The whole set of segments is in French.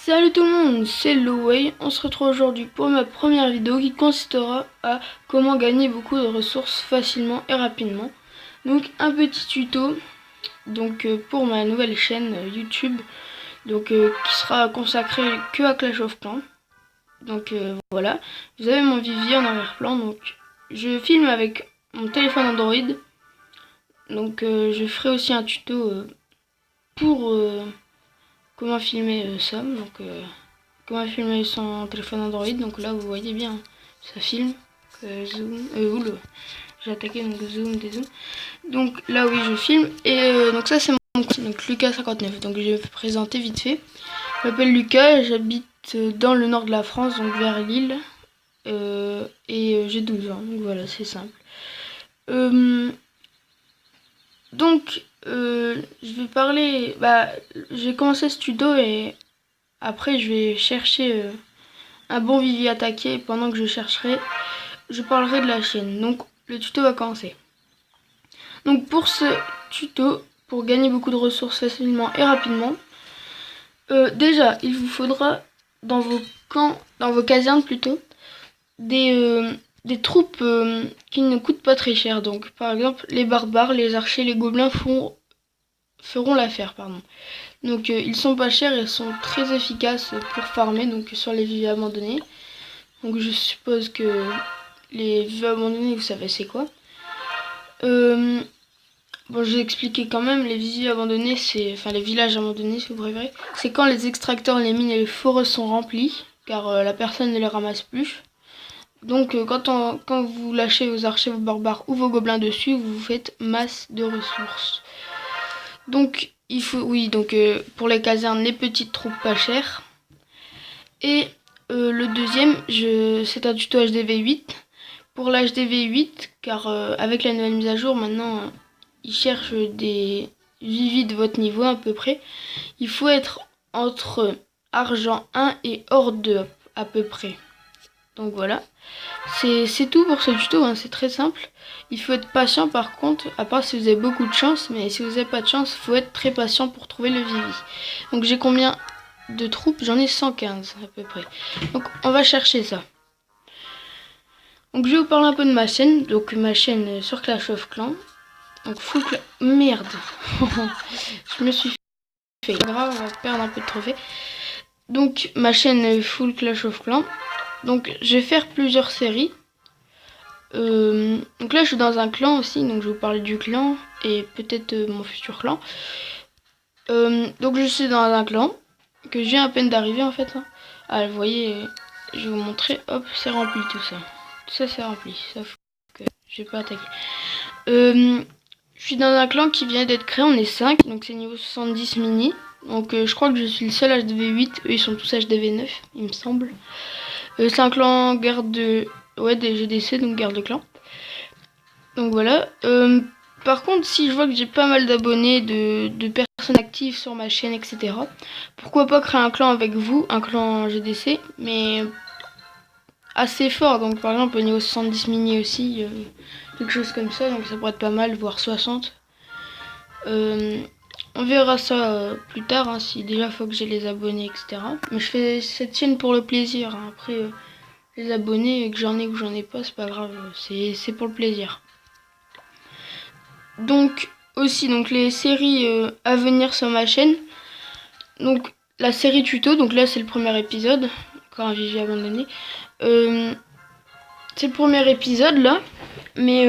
Salut tout le monde, c'est Loway. On se retrouve aujourd'hui pour ma première vidéo qui consistera à comment gagner beaucoup de ressources facilement et rapidement. Donc un petit tuto pour ma nouvelle chaîne YouTube qui sera consacrée que à Clash of Clans. Voilà, vous avez mon vivier en arrière-plan. Donc je filme avec mon téléphone Android. Je ferai aussi un tuto pour comment filmer ça. Comment filmer son téléphone Android. Donc là, vous voyez bien, ça filme. Zoom. J'ai attaqué, donc zoom, dézoom. Donc là, oui, je filme. Et donc ça, c'est mon compte, donc Lucas59. Donc je vais me présenter vite fait. Je m'appelle Lucas, j'habite dans le nord de la France, donc vers Lille. J'ai 12 ans, donc voilà, c'est simple. Je vais parler. J'ai commencé ce tuto et après, je vais chercher un bon vivier attaqué. Pendant que je chercherai, je parlerai de la chaîne. Donc, le tuto va commencer. Donc, pour ce tuto, pour gagner beaucoup de ressources facilement et rapidement, déjà, il vous faudra dans vos camps, dans vos casernes plutôt, des troupes qui ne coûtent pas très cher. Donc, par exemple, les barbares, les archers, les gobelins feront l'affaire, pardon. Donc ils sont pas chers, ils sont très efficaces pour farmer donc sur les viviers abandonnés. Donc je suppose que les viviers abandonnés, vous savez c'est quoi. Bon, je vais expliquer quand même. Les viviers abandonnés, les villages abandonnés si vous préférez, c'est quand les extracteurs, les mines et les forêts sont remplis, car la personne ne les ramasse plus. Donc quand vous lâchez vos archers, vos barbares ou vos gobelins dessus, vous faites masse de ressources. Donc il faut, pour les casernes, les petites troupes pas chères. Et le deuxième, c'est un tuto HDV8. Pour l'HDV8, car avec la nouvelle mise à jour, maintenant, ils cherchent des vivis de votre niveau à peu près. Il faut être entre argent 1 et or 2 à peu près. Donc voilà. C'est tout pour ce tuto, hein, c'est très simple. Il faut être patient par contre, à part si vous avez beaucoup de chance, mais si vous n'avez pas de chance, il faut être très patient pour trouver le vivi. Donc j'ai combien de troupes? J'en ai 115 à peu près. Donc on va chercher ça. Donc je vais vous parler un peu de ma chaîne, donc ma chaîne sur Clash of Clans. Donc merde. Je me suis fait grave, on va perdre un peu de trophées. Donc ma chaîne full Clash of Clans. Donc je vais faire plusieurs séries. Donc là je suis dans un clan aussi, donc je vais vous parler du clan et peut-être mon futur clan. Donc je suis dans un clan que je viens à peine d'arriver en fait. Ah vous voyez, je vais vous montrer, hop c'est rempli tout ça. Tout ça c'est rempli, sauf que j'ai pas attaqué. Je suis dans un clan qui vient d'être créé, on est 5, donc c'est niveau 70 mini. Donc je crois que je suis le seul HDV8, eux ils sont tous HDV9 il me semble. C'est un clan guerre de... Ouais, des GDC, donc guerre de clan. Donc voilà. Par contre, si je vois que j'ai pas mal d'abonnés, de personnes actives sur ma chaîne, etc. Pourquoi pas créer un clan avec vous, un clan GDC, mais assez fort. Donc par exemple au niveau 70 mini aussi, quelque chose comme ça. Donc ça pourrait être pas mal, voire 60. On verra ça plus tard, hein, si déjà faut que j'ai les abonnés, etc. Mais je fais cette chaîne pour le plaisir. Hein. Après, les abonnés, que j'en ai ou que j'en ai pas, c'est pas grave. C'est pour le plaisir. Donc aussi les séries à venir sur ma chaîne. Donc la série tuto, donc là c'est le premier épisode. Encore un vivier abandonné. C'est le premier épisode là. Mais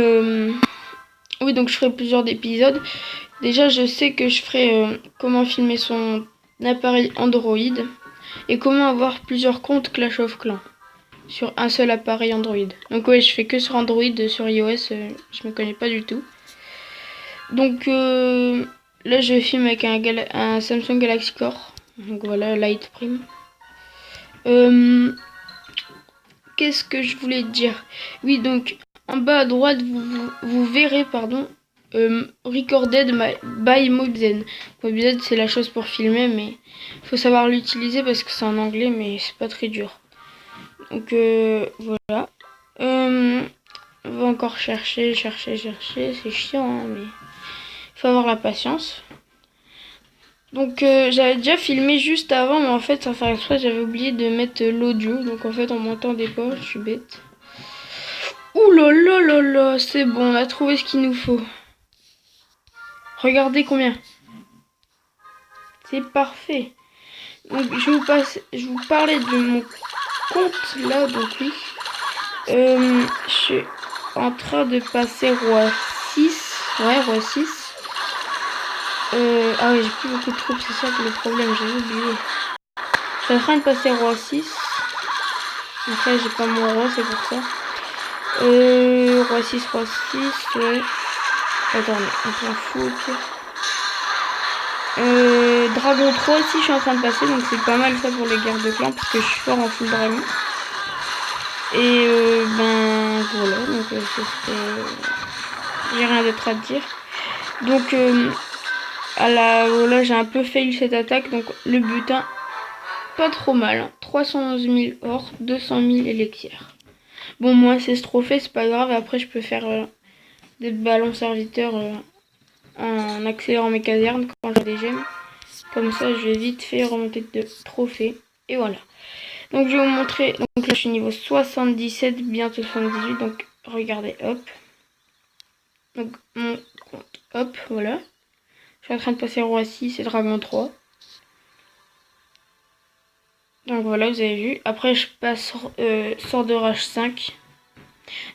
oui, donc je ferai plusieurs épisodes. Déjà je sais que je ferai comment filmer son appareil Android. Et comment avoir plusieurs comptes Clash of Clans sur un seul appareil Android. Donc ouais, je fais que sur Android, sur iOS, je me connais pas du tout. Donc là je filme avec un Samsung Galaxy Core. Donc voilà, Light Prime. Qu'est-ce que je voulais dire? Oui, donc en bas à droite, vous verrez, Recorded by Mobzen. Mobzen, c'est la chose pour filmer, mais il faut savoir l'utiliser parce que c'est en anglais, mais c'est pas très dur. Donc voilà. On va encore chercher, c'est chiant, hein, mais il faut avoir la patience. Donc j'avais déjà filmé juste avant, mais en fait sans faire exprès j'avais oublié de mettre l'audio. Donc en fait on m'entendait pas, je suis bête. Ouh là là là là, c'est bon, on a trouvé ce qu'il nous faut. Regardez combien. C'est parfait. Donc je vous parlais de mon compte là, donc oui. Je suis en train de passer roi 6. Ouais, roi 6. Ah oui, j'ai plus beaucoup de troupes, c'est ça le problème, j'ai oublié. Je suis en train de passer roi 6. Après, j'ai pas mon roi, c'est pour ça. Roi 6, ouais. Attendez, on s'en fout au pire. Dragon 3 aussi, je suis en train de passer, donc c'est pas mal ça pour les guerres de clans, parce que je suis fort en full dragon. Et ben voilà, donc j'ai rien d'autre à dire. Donc voilà, j'ai un peu fail cette attaque, donc le butin, pas trop mal. Hein. 311 000 or, 200 000 élixirs. Bon, moi c'est ce trophée, c'est pas grave, après je peux faire des ballons serviteurs en accélérant mes casernes quand j'ai des gemmes. Comme ça, je vais vite fait remonter de trophées. Et voilà. Donc je vais vous montrer. Donc là je suis niveau 77, bientôt 78. Donc regardez, hop. Donc mon compte, hop, voilà. Je suis en train de passer roi 6 et dragon 3. Donc voilà, vous avez vu. Après je passe sort de rage 5.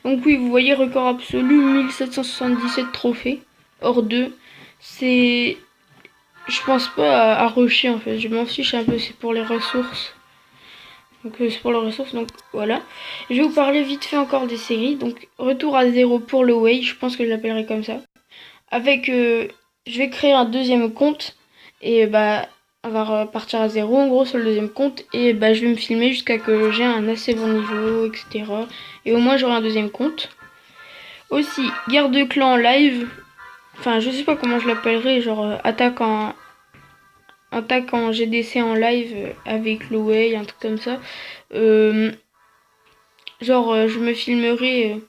Donc oui, vous voyez, record absolu, 1777 trophées. Hors 2. C'est... Je pense pas à rusher en fait. Je m'en fiche un peu, c'est pour les ressources. Donc c'est pour les ressources, donc voilà. Je vais vous parler vite fait encore des séries. Donc retour à 0 pour le Way, je pense que je l'appellerai comme ça. Avec, je vais créer un deuxième compte. Et bah, on va repartir à 0 en gros sur le deuxième compte. Et bah, je vais me filmer jusqu'à que j'ai un assez bon niveau, etc. Et au moins j'aurai un deuxième compte. Aussi, guerre de clan live. Enfin, je sais pas comment je l'appellerai, genre attaque en GDC en live avec le Way, un truc comme ça. Je me filmerai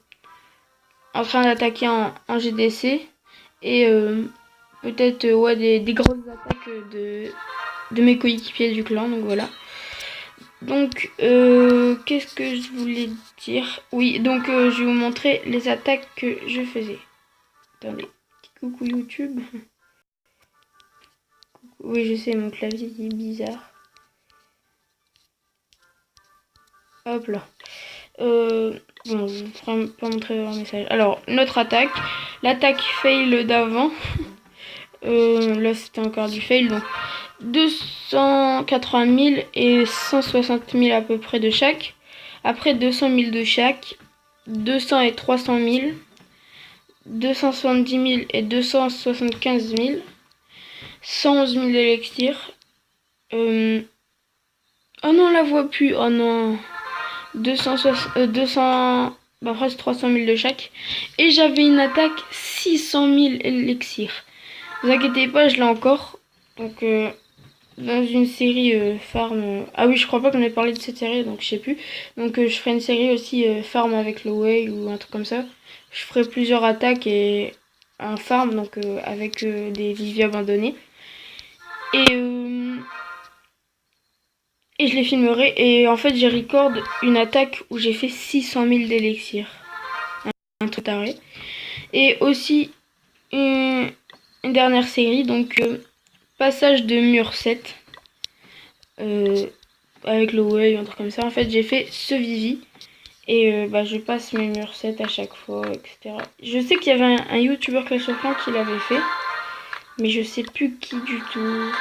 en train d'attaquer en GDC et peut-être ouais, des grosses attaques de mes coéquipiers du clan, donc voilà. Donc qu'est-ce que je voulais dire? Oui, donc je vais vous montrer les attaques que je faisais. Attendez, coucou YouTube. Oui, je sais, mon clavier est bizarre. Hop là. Bon, je ne pourrais pas montrer leur message. Alors, notre attaque. L'attaque fail d'avant. Là, c'était encore du fail. Donc, 280 000 et 160 000 à peu près de chaque. Après, 200 000 de chaque. 200 et 300 000. 270 000 et 275 000. 111 000 d'électir. Oh non, on la voit plus. Oh non. 200, bah presque 300 000 de chaque. Et j'avais une attaque 600 000 élixirs. Ne vous inquiétez pas, je l'ai encore. Donc, dans une série farm. Ah oui, je crois pas qu'on ait parlé de cette série, donc je sais plus. Donc, je ferai une série aussi farm avec le Way ou un truc comme ça. Je ferai plusieurs attaques et un farm, donc avec des viviers abandonnés. Et je les filmerai. Et en fait, j'ai record une attaque où j'ai fait 600 000 d'élixir. Un truc taré. Et aussi une dernière série. Donc, passage de mur 7. Avec le Way, un truc comme ça. En fait, j'ai fait ce Vivi. Et bah, je passe mes murs 7 à chaque fois, etc. Je sais qu'il y avait un YouTuber Clash of Clans qui l'avait fait. Mais je sais plus qui du tout.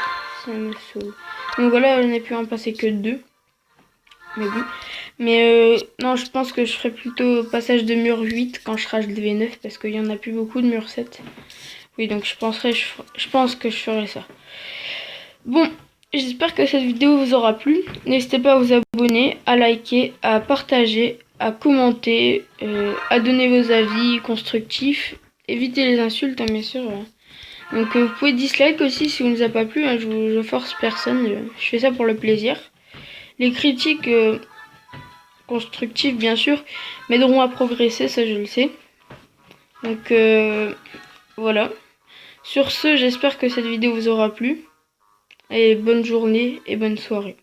Ça me saoule. Donc voilà, on a pu en passer que 2. Mais oui. Mais non, je pense que je ferai plutôt passage de mur 8 quand je serai HDV9 parce qu'il y en a plus beaucoup de mur 7. Oui, donc je pense que je ferai ça. Bon, j'espère que cette vidéo vous aura plu. N'hésitez pas à vous abonner, à liker, à partager, à commenter, à donner vos avis constructifs. Évitez les insultes, hein, bien sûr. Donc vous pouvez dislike aussi si vous ne vous a pas plu. Hein, je force personne. Je fais ça pour le plaisir. Les critiques constructives, bien sûr, m'aideront à progresser, ça je le sais. Donc voilà. Sur ce, j'espère que cette vidéo vous aura plu. Allez, bonne journée et bonne soirée.